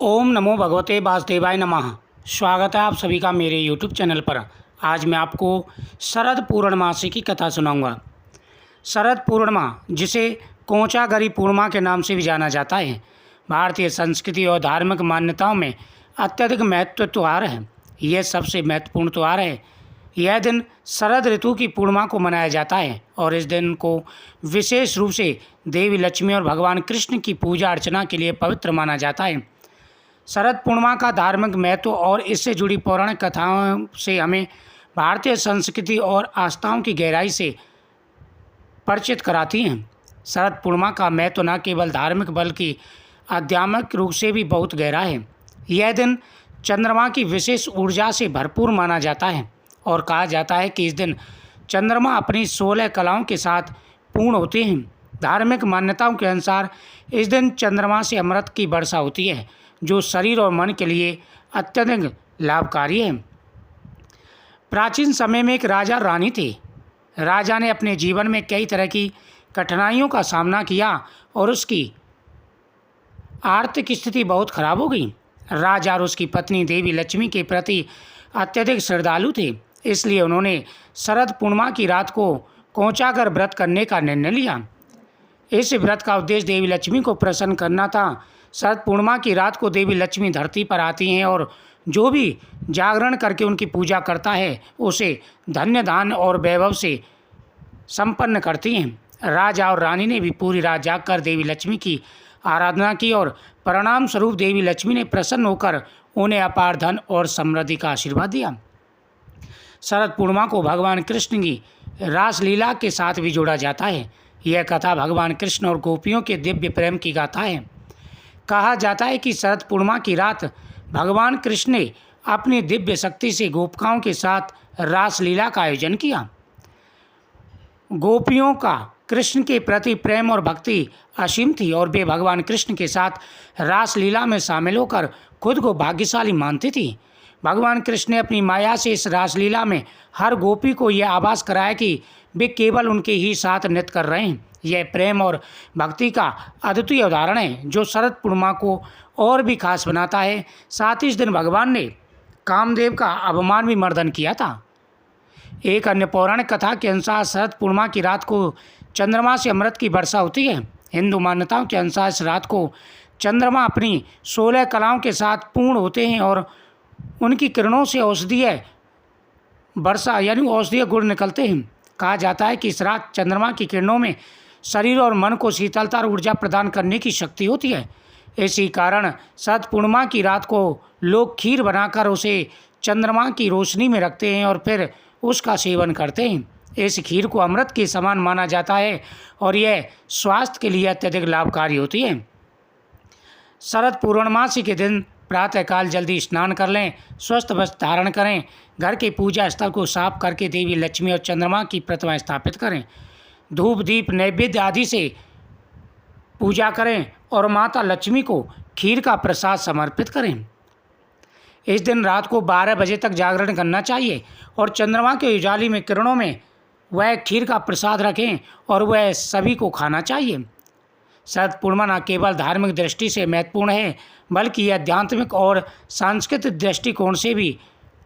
ओम नमो भगवते वासुदेवाय नमः। स्वागत है आप सभी का मेरे यूट्यूब चैनल पर। आज मैं आपको शरद पूर्णिमासी की कथा सुनाऊंगा। शरद पूर्णिमा, जिसे कोजागरी पूर्णिमा के नाम से भी जाना जाता है, भारतीय संस्कृति और धार्मिक मान्यताओं में अत्यधिक महत्व त्यौहार है। यह सबसे महत्वपूर्ण त्यौहार है। यह दिन शरद ऋतु की पूर्णिमा को मनाया जाता है और इस दिन को विशेष रूप से देवी लक्ष्मी और भगवान कृष्ण की पूजा अर्चना के लिए पवित्र माना जाता है। शरद पूर्णिमा का धार्मिक महत्व और इससे जुड़ी पौराणिक कथाओं से हमें भारतीय संस्कृति और आस्थाओं की गहराई से परिचित कराती हैं। शरद पूर्णिमा का महत्व न केवल धार्मिक बल्कि आध्यात्मिक रूप से भी बहुत गहरा है। यह दिन चंद्रमा की विशेष ऊर्जा से भरपूर माना जाता है और कहा जाता है कि इस दिन चंद्रमा अपनी 16 कलाओं के साथ पूर्ण होते हैं। धार्मिक मान्यताओं के अनुसार इस दिन चंद्रमा से अमृत की वर्षा होती है, जो शरीर और मन के लिए अत्यधिक लाभकारी है। प्राचीन समय में एक राजा रानी थे। राजा ने अपने जीवन में कई तरह की कठिनाइयों का सामना किया और उसकी आर्थिक स्थिति बहुत खराब हो गई। राजा और उसकी पत्नी देवी लक्ष्मी के प्रति अत्यधिक श्रद्धालु थे, इसलिए उन्होंने शरद पूर्णिमा की रात को कोजागर व्रत करने का निर्णय लिया। इस व्रत का उद्देश्य देवी लक्ष्मी को प्रसन्न करना था। शरद पूर्णिमा की रात को देवी लक्ष्मी धरती पर आती हैं और जो भी जागरण करके उनकी पूजा करता है उसे धन्य धान्य और वैभव से संपन्न करती हैं। राजा और रानी ने भी पूरी रात जागकर देवी लक्ष्मी की आराधना की और परिणाम स्वरूप देवी लक्ष्मी ने प्रसन्न होकर उन्हें अपार धन और समृद्धि का आशीर्वाद दिया। शरद पूर्णिमा को भगवान कृष्ण की रासलीला के साथ भी जोड़ा जाता है। यह कथा भगवान कृष्ण और गोपियों के दिव्य प्रेम की गाथा है। कहा जाता है कि शरद पूर्णिमा की रात भगवान कृष्ण ने अपनी दिव्य शक्ति से गोपिकाओं के साथ रासलीला का आयोजन किया। गोपियों का कृष्ण के प्रति प्रेम और भक्ति असीम थी और वे भगवान कृष्ण के साथ रासलीला में शामिल होकर खुद को भाग्यशाली मानती थी। भगवान कृष्ण ने अपनी माया से इस रासलीला में हर गोपी को यह आभास कराया कि वे केवल उनके ही साथ नृत्य कर रहे हैं। यह प्रेम और भक्ति का अद्वितीय उदाहरण है जो शरद पूर्णिमा को और भी खास बनाता है। साथ ही इस दिन भगवान ने कामदेव का अपमान भी मर्दन किया था। एक अन्य पौराणिक कथा के अनुसार शरद पूर्णिमा की रात को चंद्रमा से अमृत की वर्षा होती है। हिंदू मान्यताओं के अनुसार इस रात को चंद्रमा अपनी 16 कलाओं के साथ पूर्ण होते हैं और उनकी किरणों से औषधीय वर्षा यानी औषधीय गुण निकलते हैं। कहा जाता है कि इस रात चंद्रमा की किरणों में शरीर और मन को शीतलता और ऊर्जा प्रदान करने की शक्ति होती है। इसी कारण शरद पूर्णिमा की रात को लोग खीर बनाकर उसे चंद्रमा की रोशनी में रखते हैं और फिर उसका सेवन करते हैं। इस खीर को अमृत के समान माना जाता है और यह स्वास्थ्य के लिए अत्यधिक लाभकारी होती है। शरद पूर्णिमासी के दिन प्रातःकाल जल्दी स्नान कर लें, स्वस्थ वस्त्र धारण करें, घर के पूजा स्थल को साफ करके देवी लक्ष्मी और चंद्रमा की प्रतिमा स्थापित करें, धूप दीप नैवेद्य आदि से पूजा करें और माता लक्ष्मी को खीर का प्रसाद समर्पित करें। इस दिन रात को 12 बजे तक जागरण करना चाहिए और चंद्रमा के उजाली में किरणों में वह खीर का प्रसाद रखें और वह सभी को खाना चाहिए। शरद पूर्णिमा न केवल धार्मिक दृष्टि से महत्वपूर्ण है बल्कि यह आध्यात्मिक और सांस्कृतिक दृष्टिकोण से भी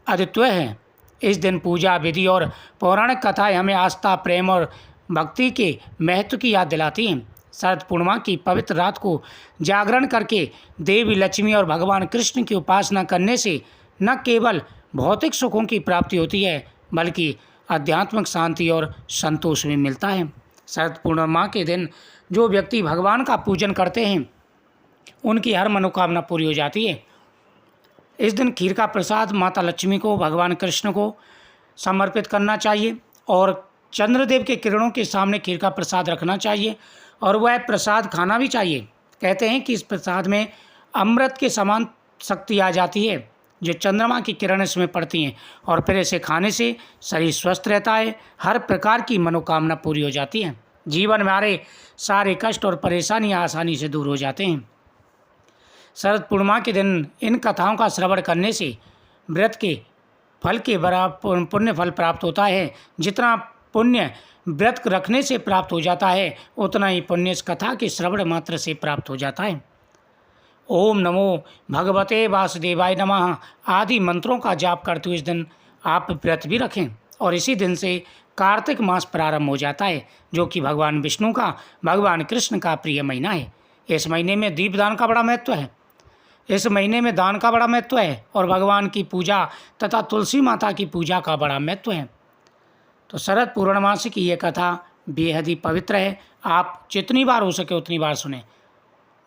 अद्वितीय है। इस दिन पूजा विधि और पौराणिक कथाएं हमें आस्था, प्रेम और भक्ति के महत्व की याद दिलाती हैं। शरद पूर्णिमा की पवित्र रात को जागरण करके देवी लक्ष्मी और भगवान कृष्ण की उपासना करने से न केवल भौतिक सुखों की प्राप्ति होती है बल्कि आध्यात्मिक शांति और संतोष भी मिलता है। शरद पूर्णिमा के दिन जो व्यक्ति भगवान का पूजन करते हैं उनकी हर मनोकामना पूरी हो जाती है। इस दिन खीर का प्रसाद माता लक्ष्मी को, भगवान कृष्ण को समर्पित करना चाहिए और चंद्रदेव के किरणों के सामने खीर का प्रसाद रखना चाहिए और वह प्रसाद खाना भी चाहिए। कहते हैं कि इस प्रसाद में अमृत के समान शक्ति आ जाती है जो चंद्रमा की किरण इसमें पड़ती हैं और फिर इसे खाने से शरीर स्वस्थ रहता है, हर प्रकार की मनोकामना पूरी हो जाती है, जीवन में हमारे सारे कष्ट और परेशानियां आसानी से दूर हो जाते हैं। शरद पूर्णिमा के दिन इन कथाओं का श्रवण करने से व्रत के फल के बराबर पुण्य फल प्राप्त होता है। जितना पुण्य व्रत रखने से प्राप्त हो जाता है उतना ही पुण्य इस कथा के श्रवण मात्र से प्राप्त हो जाता है। ओम नमो भगवते वासुदेवाय नमः आदि मंत्रों का जाप करते हुए इस दिन आप व्रत भी रखें। और इसी दिन से कार्तिक मास प्रारंभ हो जाता है, जो कि भगवान विष्णु का, भगवान कृष्ण का प्रिय महीना है। इस महीने में दीपदान का बड़ा महत्व है। इस महीने में दान का बड़ा महत्व है और भगवान की पूजा तथा तुलसी माता की पूजा का बड़ा महत्व है। तो शरद पूर्णमासी की ये कथा बेहद ही पवित्र है। आप जितनी बार हो सके उतनी बार सुनें।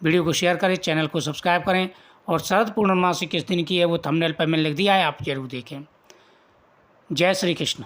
वीडियो को शेयर करें, चैनल को सब्सक्राइब करें और शरद पूर्णमासी किस दिन की है वो थंबनेल पर मैंने लिख दिया है, आप जरूर देखें। जय श्री कृष्ण।